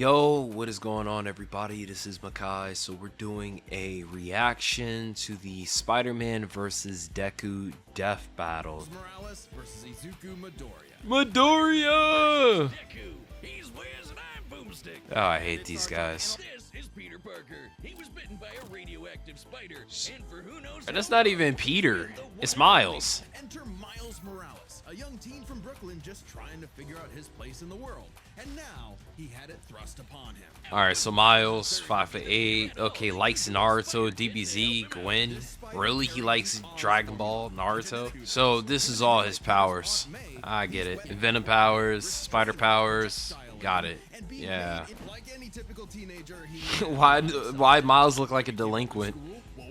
Yo, what is going on, everybody? This is Makai. So we're doing a reaction to the Spider-Man versus Deku death battle. Morales versus Izuku Midoriya. Midoriya! Deku, he's Wiz and I'm Boomstick. Oh, I hate these guys. This is Peter Parker. He was bitten by a radioactive spider, and for who knows And that's not even Peter. It's Miles. Enter Miles Morales, a young teen from Brooklyn just trying to figure out his place in the world. And now he had it thrust upon him. Alright, so Miles, 5'8". Okay, likes Naruto, DBZ, Gwen. Really? He likes Dragon Ball, Naruto? So this is all his powers. I get it. Venom powers, spider powers. Got it. Yeah. Like any typical teenager, Why Miles look like a delinquent?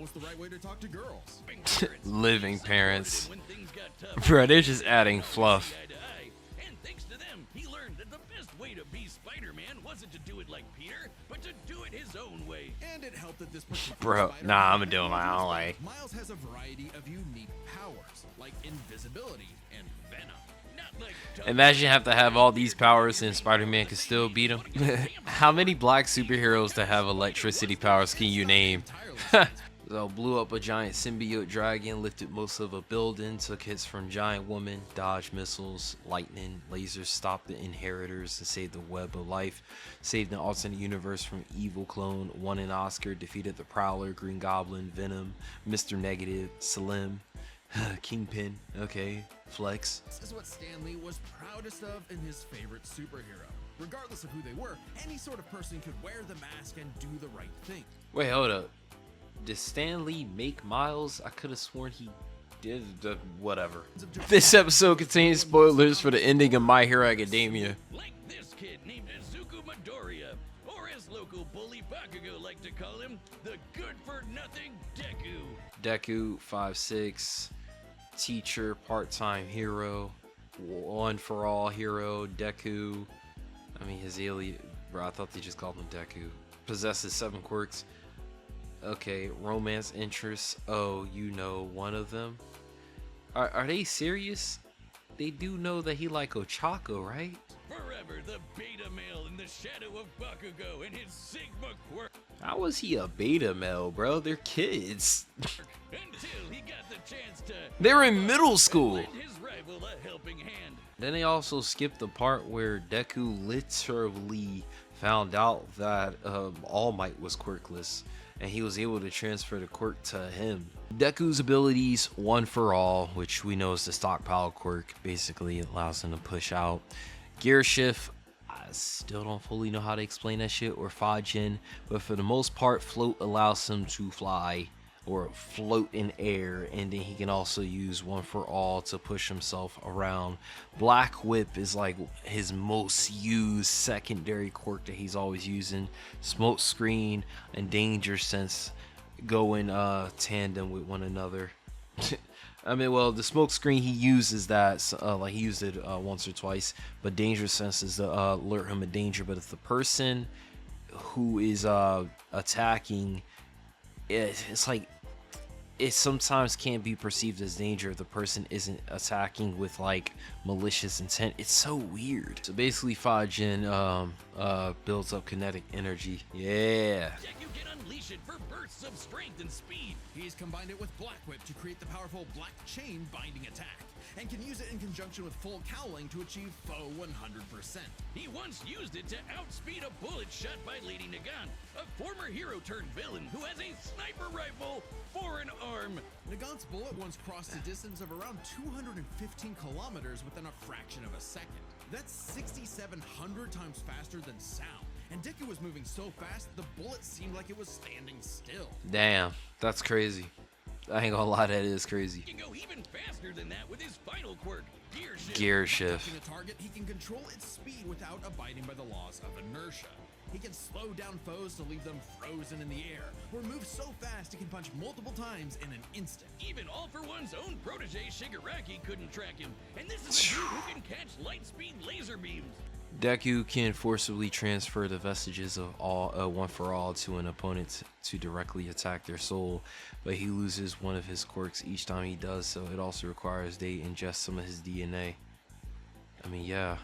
what was the right way to talk to girls? Living parents. Bro, they're just adding fluff. And thanks to them, he learned that the best way to be Spider-Man wasn't to do it like Peter, but to do it his own way. And it helped that this Bro, nah, I'm doing my own way. Miles has a variety of unique powers, like invisibility and venom. Not like Imagine you have to have all these powers and Spider-Man can still beat him. How many black superheroes that have electricity powers can you name? So blew up a giant symbiote dragon, lifted most of a building, took hits from giant woman, dodged missiles, lightning, lasers, stopped the inheritors and saved the web of life, saved an alternate universe from evil clone, won an Oscar, defeated the Prowler, Green Goblin, Venom, Mr. Negative, Slim, Kingpin, okay, flex. This is what Stan Lee was proudest of in his favorite superhero. Regardless of who they were, any sort of person could wear the mask and do the right thing. Wait, hold up. Did Stan Lee make Miles? I could have sworn he did. Whatever. This episode contains spoilers for the ending of My Hero Academia. Like this kid named Izuku Midoriya, or as local bully Bakugo like to call him, the good-for-nothing Deku. Deku, 5'6", teacher, part-time hero, one for all hero. Deku, I mean his alien. Bro, I thought they just called him Deku. Possesses 7 quirks. Okay, romance interests. Oh, you know one of them. Are they serious? They do know that he like Ochako, right? Forever the beta male in the shadow of Bakugo and his Sigma quirk. How was he a beta male, bro? They're kids. Until he got the chance to They're in middle school. lend his rival a helping hand. Then they also skipped the part where Deku literally found out that All Might was quirkless, and he was able to transfer the quirk to him. Deku's abilities, one for all, which we know is the stockpile quirk. Basically, it allows him to push out. Gear shift, I still don't fully know how to explain that shit, or Fajin, but for the most part, float allows him to fly or float in air, and then he can also use one for all to push himself around. Black whip is like his most used secondary quirk that he's always using. Smoke screen and danger sense go in tandem with one another. I mean, well, the smoke screen he uses that like he used it once or twice, but danger sense is to alert him of danger. But if the person who is attacking, it's like it sometimes can't be perceived as danger if the person isn't attacking with like malicious intent. It's so weird. So basically Fajin builds up kinetic energy. Yeah. Deku can unleash it for bursts of strength and speed. He's combined it with Black Whip to create the powerful Black Chain binding attack, and can use it in conjunction with full cowling to achieve foe 100%. He once used it to outspeed a bullet shot by Lady Nagant, a former hero turned villain who has a sniper rifle for an arm. Nagant's bullet once crossed a distance of around 215 kilometers within a fraction of a second. That's 6,700 times faster than sound. And Deku was moving so fast, the bullet seemed like it was standing still. Damn, that's crazy. I ain't gonna lie, that is crazy. He can go even faster than that with his final quirk, Gear Shift. Gear shift. Touching a target, he can control its speed without abiding by the laws of inertia. He can slow down foes to leave them frozen in the air, or move so fast he can punch multiple times in an instant. Even All For One's own protege Shigaraki couldn't track him, and this is a dude who can catch light speed laser beams. Deku can forcibly transfer the vestiges of all one for all to an opponent to directly attack their soul, but he loses one of his quirks each time he does so. It also requires they ingest some of his DNA. I mean, yeah,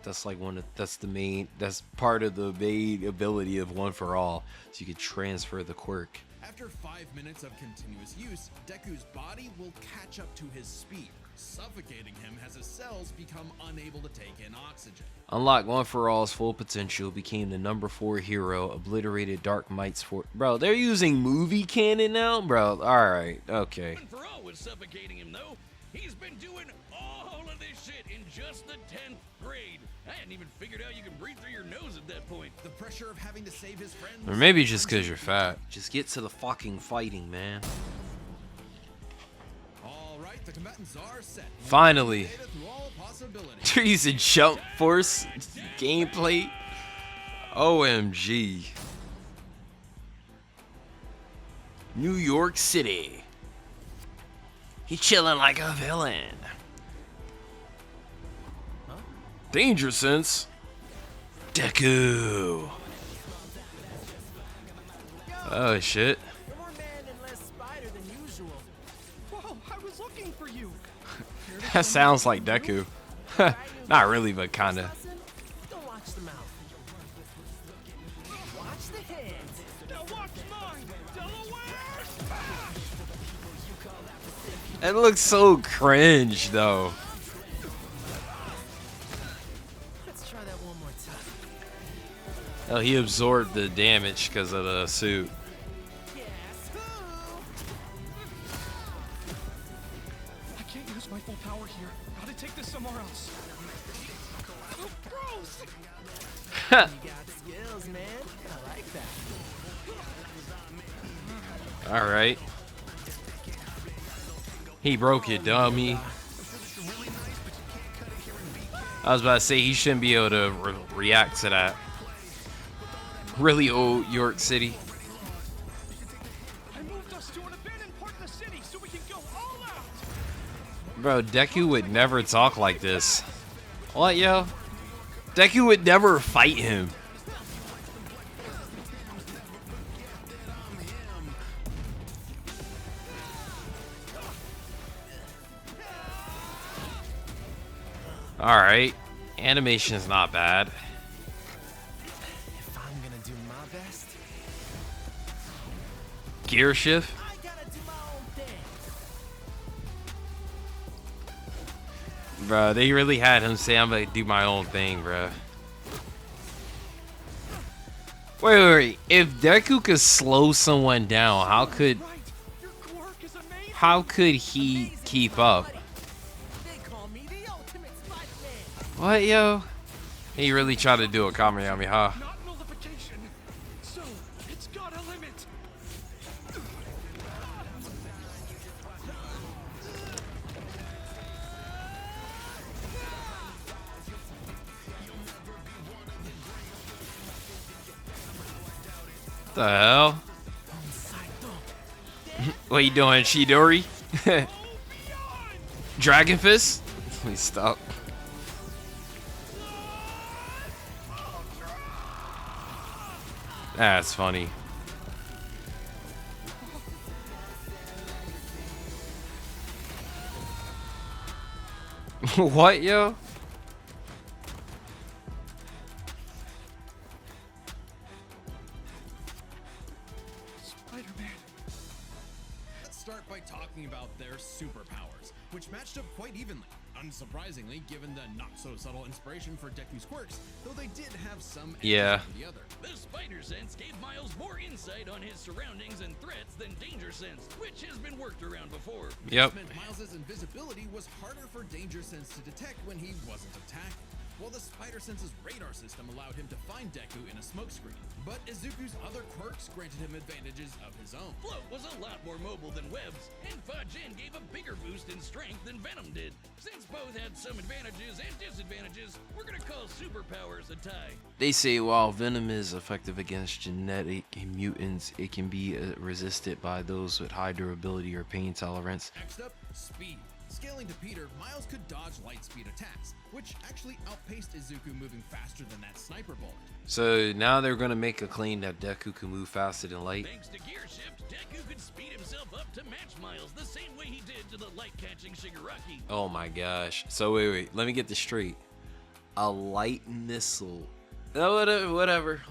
That's like that's part of the main ability of One for All, so you can transfer the quirk. After 5 minutes of continuous use, Deku's body will catch up to his speed, suffocating him as his cells become unable to take in oxygen. Unlock One for All's full potential, became the number 4 hero, obliterated Dark Might's for. Bro, they're using movie canon now, bro. All right, okay. One for All was suffocating him though. He's been doing all of this shit in just the 10th grade. I hadn't even figured out you can breathe through your nose at that point. The pressure of having to save his friends. Or maybe just because you're fat. Just get to the fucking fighting, man. All right, the combatants are set. Finally. Through all possibilities. They're using jump force gameplay. OMG. New York City. He chilling like a villain. Danger sense. Deku. Oh shit. You're more man and less spider than usual. Whoa, I was looking for you. That sounds like Deku. Not really, but kinda. Don't watch the mouth. Watch the hands. Now watch mine, Delaware. It looks so cringe though. Let's try that one more time. Oh, he absorbed the damage because of the suit. Yes. I can't use my full power here. Gotta take this somewhere else. Oh, gross! You got skills, man. I like that. All right. He broke it, dummy. I was about to say he shouldn't be able to react to that. Really old York City. I moved us to an abandoned part of the city so we can go all out. Bro, Deku would never talk like this. What, yo? Deku would never fight him. Alright. Animation's not bad. If I'm gonna do my best, Gear shift? I gotta do my own thing. Bro, they really had him say, I'm gonna do my own thing, bro. Wait. If Deku could slow someone down, how could Your quirk is amazing. he keep up? They call me the ultimate spiderman. What, yo? He really tried to do a Kamehameha. Not nullification. So, it's got a limit. What the hell? What you doing, Chidori? Dragon Fist? Please stop. That's funny. What, yo? Spider-Man. Let's start by talking about their superpowers, which matched up quite evenly. Unsurprisingly, given the not-so-subtle inspiration for Deku's quirks, though they did have some edges Yeah. over the other. The spider sense gave Miles more insight on his surroundings and threats than danger sense, which has been worked around before. Yep. This meant Miles' invisibility was harder for danger sense to detect when he wasn't attacking, while the spider sense's radar system allowed him to find Deku in a smokescreen. But Izuku's other quirks granted him advantages of his own. Float was a lot more mobile than Webs, and Fajin gave a bigger boost in strength than Venom did. Since both had some advantages and disadvantages, we're gonna call superpowers a tie. They say while Venom is effective against genetic mutants, it can be resisted by those with high durability or pain tolerance. Next up, speed. Scaling to Peter, Miles could dodge light speed attacks, which actually outpaced Izuku moving faster than that sniper bullet. So now they're gonna make a claim that Deku can move faster than light. Thanks to Gear Shift, Deku could speed himself up to match Miles the same way he did to the light-catching Shigaraki. Oh my gosh. So wait, let me get this straight. A light missile. No, whatever.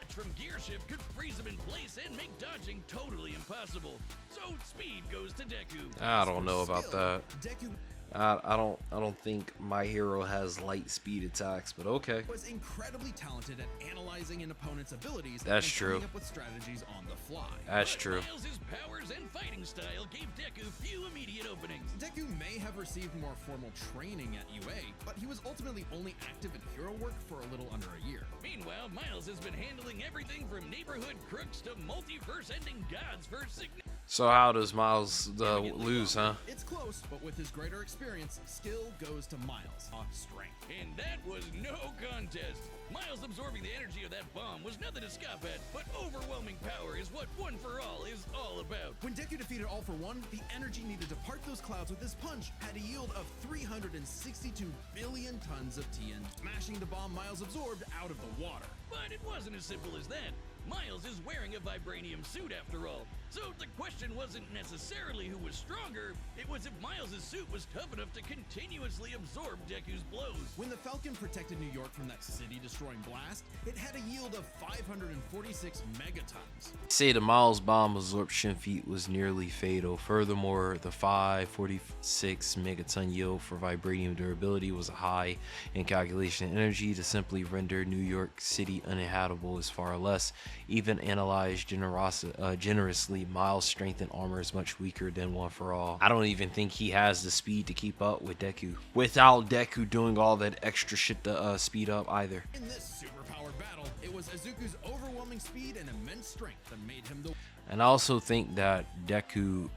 From gear shift could freeze him in place and make dodging totally impossible. So speed goes to Deku. I don't know about that. Deku I don't think my hero has light speed attacks, but okay. was incredibly talented at analyzing an opponent's abilities That's and true. coming up with strategies on the fly. That's But true. Miles' powers and fighting style gave Deku few immediate openings. Deku may have received more formal training at UA, but he was ultimately only active in hero work for a little under a year. Meanwhile, Miles has been handling everything from neighborhood crooks to multiverse-ending gods for significant. So how does Miles lose, huh? It's close, but with his greater experience, skill goes to Miles. Strength. And that was no contest. Miles absorbing the energy of that bomb was nothing to scoff at, but overwhelming power is what One for All is all about. When Deku defeated All for One, the energy needed to part those clouds with this punch had a yield of 362 billion tons of TN, smashing the bomb Miles absorbed out of the water. But it wasn't as simple as that. Miles is wearing a vibranium suit after all. So the question wasn't necessarily who was stronger, it was if Miles' suit was tough enough to continuously absorb Deku's blows. When the Falcon protected New York from that city-destroying blast, it had a yield of 546 megatons. Say the Miles bomb absorption feat was nearly fatal. Furthermore, the 546 megaton yield for vibranium durability was a high in calculation energy to simply render New York City uninhabitable is far less. Even analyzed generously, Miles' strength and armor is much weaker than One for All. I don't even think he has the speed to keep up with Deku, without Deku doing all that extra shit to speed up either. In this superpowered battle, it was Izuku's overwhelming speed and immense strength that made him the And I also think that Deku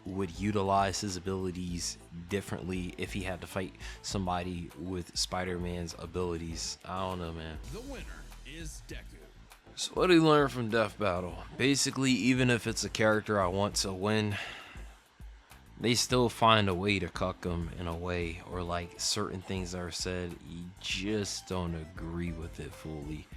would utilize his abilities differently if he had to fight somebody with Spider-Man's abilities. I don't know, man. The winner is Deku. So what do you learn from Death Battle? Basically, even if it's a character I want to win, they still find a way to cuck them in a way, or like certain things that are said, you just don't agree with it fully.